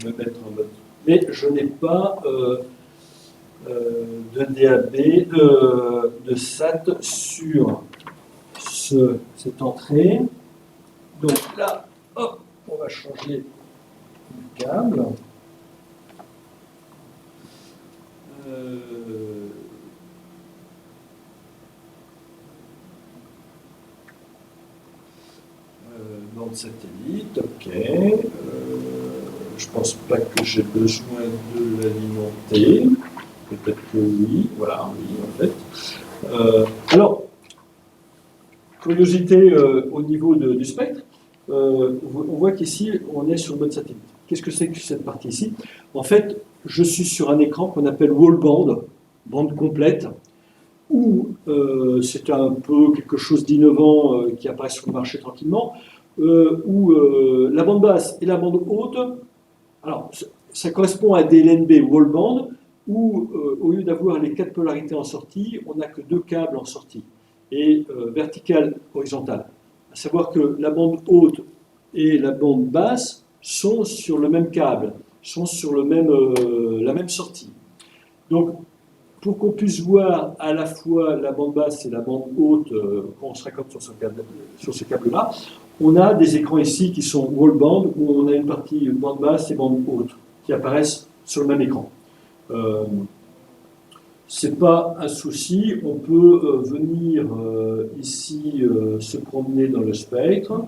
me mettre en mode... Mais je n'ai pas de DAB, de SAT sur cette entrée. Donc là, hop, on va changer le câble. Bande satellite, ok. Je pense pas que j'ai besoin de l'alimenter. Peut-être que oui. Voilà, oui, en fait. Alors, curiosité au niveau du spectre, on voit qu'ici, on est sur le mode satellite. Qu'est-ce que c'est que cette partie ici? En fait, je suis sur un écran qu'on appelle wall band, bande complète, où c'est un peu quelque chose d'innovant qui apparaît sur le marché tranquillement, où la bande basse et la bande haute, alors ça correspond à des LNB wall band, où au lieu d'avoir les 4 polarités en sortie, on n'a que 2 câbles en sortie, et verticale, horizontale. À savoir que la bande haute et la bande basse sont sur le même câble, sont sur la même sortie. Donc, pour qu'on puisse voir à la fois la bande basse et la bande haute quand on se raccorde sur ce câble-là, on a des écrans ici qui sont wall band, où on a une partie bande basse et bande haute qui apparaissent sur le même écran. C'est pas un souci, on peut venir ici se promener dans le spectre.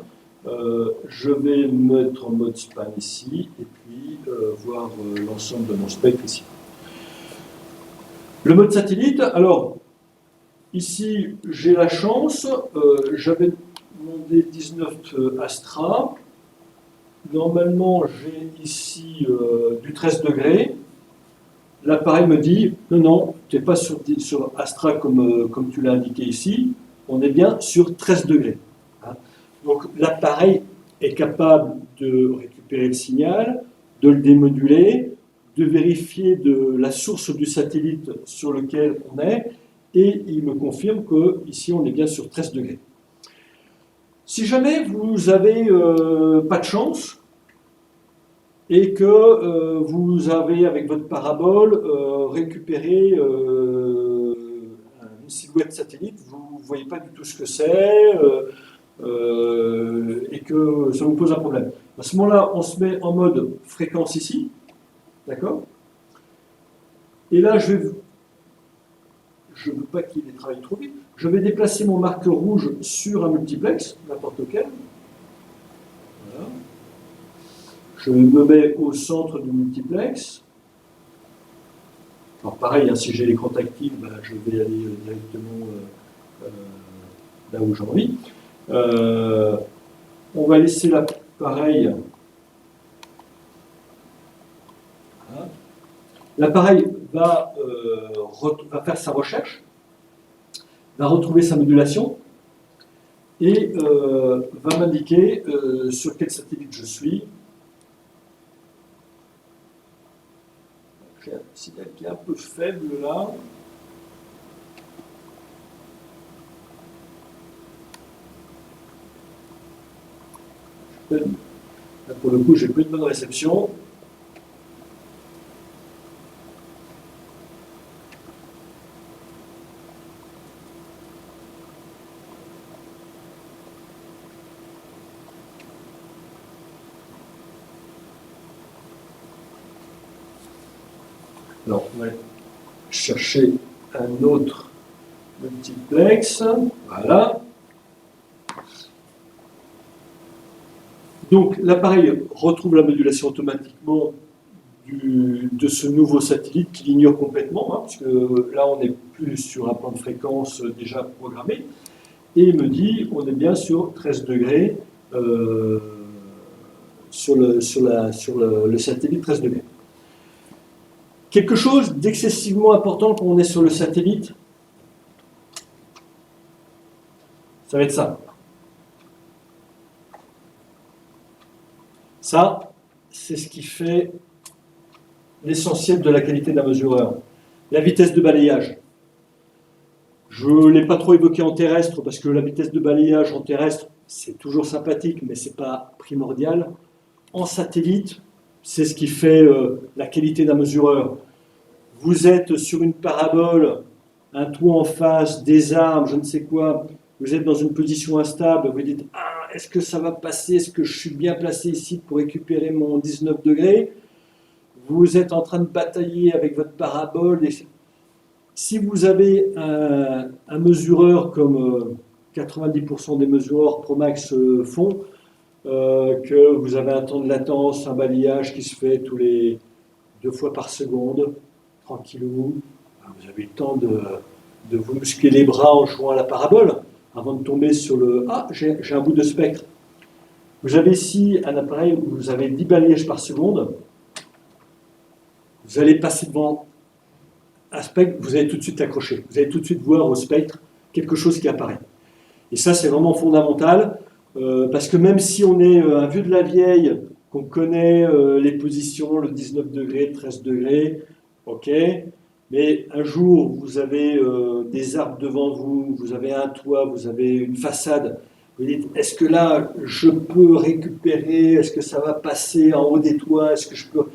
Je vais me mettre en mode span ici et puis voir l'ensemble de mon spectre ici. Le mode satellite, alors ici j'ai la chance, j'avais demandé 19 Astra. Normalement j'ai ici du 13 degrés. L'appareil me dit non, tu n'es pas sur Astra comme tu l'as indiqué ici, on est bien sur 13 degrés. Donc l'appareil est capable de récupérer le signal, de le démoduler, de vérifier de la source du satellite sur lequel on est, et il me confirme qu'ici on est bien sur 13 degrés. Si jamais vous n'avez pas de chance, et que vous avez, avec votre parabole, récupéré une silhouette satellite, vous ne voyez pas du tout ce que c'est, et que ça vous pose un problème. À ce moment-là, on se met en mode fréquence ici, d'accord? Et là, je je ne veux pas qu'il travaille trop vite. Je vais déplacer mon marqueur rouge sur un multiplex, n'importe lequel. Voilà. Je me mets au centre du multiplex. Alors pareil, hein, si j'ai l'écran tactile, ben, je vais aller directement là où j'ai envie. On va laisser l'appareil. Voilà. L'appareil va faire sa recherche, va retrouver sa modulation et va m'indiquer sur quel satellite je suis. J'ai un signal qui est un peu faible là. Là, pour le coup, j'ai plus de bonne réception. Alors, on va chercher un autre multiplex. Voilà. Donc, l'appareil retrouve la modulation automatiquement de ce nouveau satellite qui l'ignore complètement, hein, puisque là, on n'est plus sur un plan de fréquence déjà programmé, et il me dit on est bien sur 13 degrés sur le satellite 13 degrés. Quelque chose d'excessivement important quand on est sur le satellite, ça va être ça. Ça, c'est ce qui fait l'essentiel de la qualité d'un mesureur. La vitesse de balayage. Je ne l'ai pas trop évoqué en terrestre, parce que la vitesse de balayage en terrestre, c'est toujours sympathique, mais ce n'est pas primordial. En satellite, c'est ce qui fait la qualité d'un mesureur. Vous êtes sur une parabole, un toit en face, des arbres, je ne sais quoi, vous êtes dans une position instable, vous dites « Ah, est-ce que ça va passer? Est-ce que je suis bien placé ici pour récupérer mon 19 degrés ?» Vous êtes en train de batailler avec votre parabole. Si vous avez un mesureur comme 90% des mesureurs Promax font, que vous avez un temps de latence, un balayage qui se fait tous les 2 fois par seconde, tranquillou, vous avez le temps de vous muscler les bras en jouant à la parabole avant de tomber sur le « Ah, j'ai un bout de spectre ». Vous avez ici un appareil où vous avez 10 balayages par seconde. Vous allez passer devant un spectre, vous allez tout de suite l'accrocher. Vous allez tout de suite voir au spectre quelque chose qui apparaît. Et ça, c'est vraiment fondamental, parce que même si on est un vieux de la vieille, qu'on connaît les positions, le 19 degrés, le 13 degrés, ok, mais un jour, vous avez des arbres devant vous, vous avez un toit, vous avez une façade, vous dites, est-ce que là, je peux récupérer, est-ce que ça va passer en haut des toits, est-ce que je peux...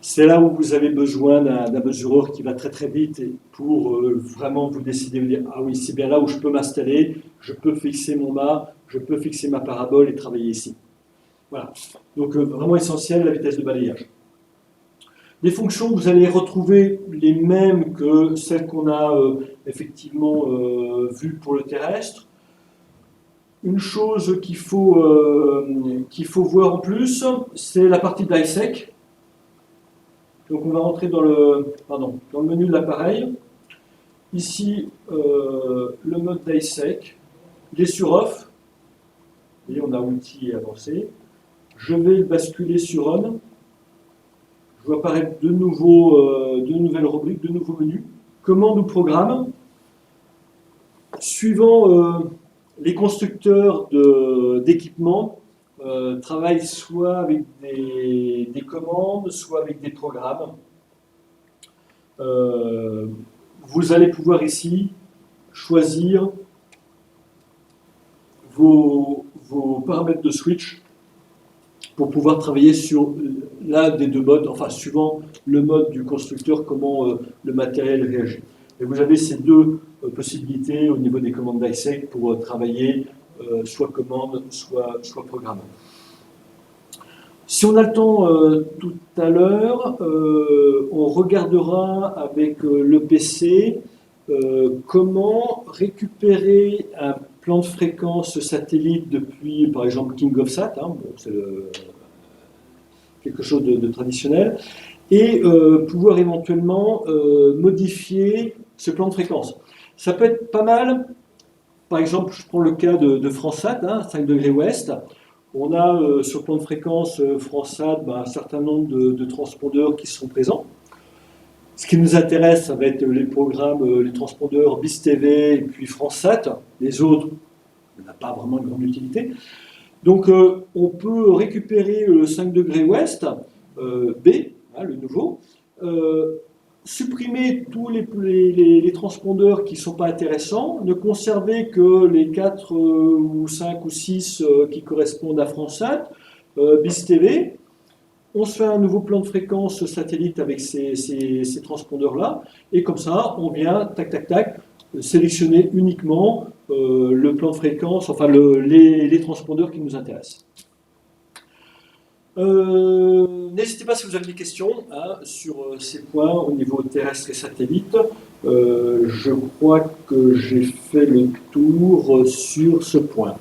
C'est là où vous avez besoin d'un mesureur qui va très très vite pour vraiment vous décider, vous dire, ah oui, c'est bien là où je peux m'installer, je peux fixer mon mât, je peux fixer ma parabole et travailler ici. Voilà. Donc vraiment essentiel, la vitesse de balayage. Les fonctions, vous allez retrouver les mêmes que celles qu'on a effectivement vues pour le terrestre. Une chose qu'il faut voir en plus, c'est la partie d'ISEC. Donc on va rentrer dans le menu de l'appareil. Ici, le mode d'ISEC. Il est sur off. Vous voyez, on a outil avancé. Je vais le basculer sur on. Je vois apparaître de nouvelles rubriques, de nouveaux menus. Commande ou programme. Suivant les constructeurs d'équipements, travaillent soit avec des commandes, soit avec des programmes. Vous allez pouvoir ici choisir vos paramètres de switch pour pouvoir travailler sur l'un des deux modes, enfin suivant le mode du constructeur, comment le matériel réagit. Et vous avez ces deux possibilités au niveau des commandes d'ISEC pour travailler soit commande, soit programme. Si on a le temps tout à l'heure, on regardera avec le PC comment récupérer un plan de fréquence satellite depuis, par exemple, KingOfSat, hein, bon, c'est quelque chose de traditionnel, et pouvoir éventuellement modifier ce plan de fréquence. Ça peut être pas mal. Par exemple, je prends le cas de FranceSat, hein, 5 degrés ouest. On a sur le plan de fréquence FranceSat un certain nombre de transpondeurs qui sont présents. Ce qui nous intéresse, ça va être les programmes, les transpondeurs BIS-TV et puis FranceSat. Les autres, on n'a pas vraiment de grande utilité. Donc, on peut récupérer le 5 degrés ouest, B, hein, le nouveau, supprimer tous les transpondeurs qui ne sont pas intéressants, ne conserver que les 4 ou 5 ou 6 qui correspondent à FranceSat, BIS-TV. On se fait un nouveau plan de fréquence satellite avec ces transpondeurs-là, et comme ça, on vient, tac, tac, tac, sélectionner uniquement le plan de fréquence, enfin les transpondeurs qui nous intéressent. N'hésitez pas si vous avez des questions hein, sur ces points au niveau terrestre et satellite. Je crois que j'ai fait le tour sur ce point.